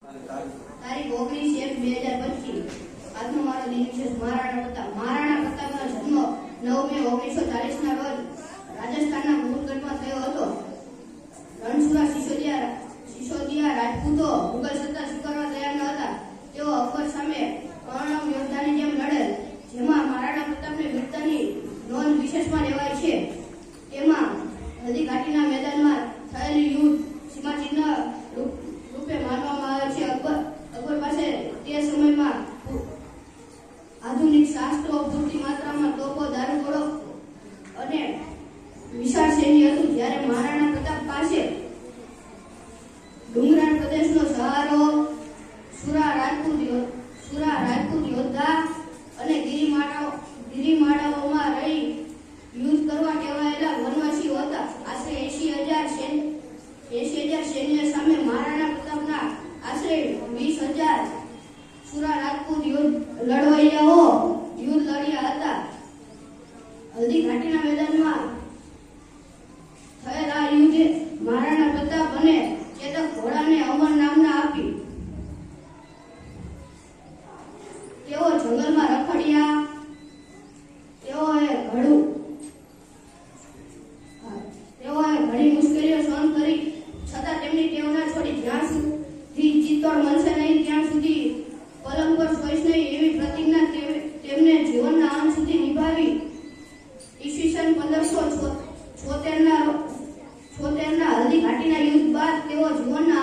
તારીખ 19/1/2025 આજનો મારો દિન છે મહારાણા પ્રતાપ. મહારાણા પ્રતાપનો જન્મ 9 મે 1940 ના રોજ રાજસ્થાનના કુંભલગઢમાં થયો હતો. રણછોડા સિસોદિયા રાજપૂતો મુગલ સત્તા સ્વીકારવા તૈયાર ન હતા. તેઓ અકબર સામે કર્ણમ યોદ્ધાની જેમ લડેલ, જેમાં મહારાણા પ્રતાપની વીરતાની નોંધ વિશેષમાં લેવાય છે. તેમાં હલ્દી ઘાટીના મેદાનમાં થયેલું યુદ્ધ સીમાચિહ્ન રૂપે માનવામાં આવે છે. અકબર પાસે તે સમયમાં આધુનિક શાસ્ત્રો, પૂરતી માત્રામાં તોપો, દારૂગોળો અને વિશાળ સૈન્ય હતું, જ્યારે મહારાણા પ્રતાપ પાસે ડુંગરાળ પ્રદેશનો સહારો, સુરા રાજપૂત યોદ્ધા અને ગિરિમાળાઓમાં રહી યુદ્ધ કરવા ટેવાયેલા વનવાસીઓ હતા. આશરે 80,000 સૈન્ય સામે મહારાણા પ્રતાપના આશરે 20,000 સુરા રાજપૂત લડવૈયાઓ યુદ્ધ લડ્યા હતા. હલ્દી ઘાટીના મેદાનમાં થયેલા યુદ્ધે મહારાણા પ્રતાપ અને ચેતક ઘોડાને અમર નામના આપી. તેઓ જંગલમાં રખડ્યા. તેઓએ ઘણી મુશ્કેલીઓ સહન કરી, છતાં તેમની ટેવ ના છોડી. જ્યાં સુધી ચિત્તોડ મળશે નહીં ત્યાં સુધી પલંગ પર સોઈશ નહીં એવી પ્રતિજ્ઞા તેમને જીવનના અંત સુધી નિભાવી. ઈસવીસન 1576 ના હલ્દી ઘાટીના યુદ્ધ બાદ તેઓ જીવનના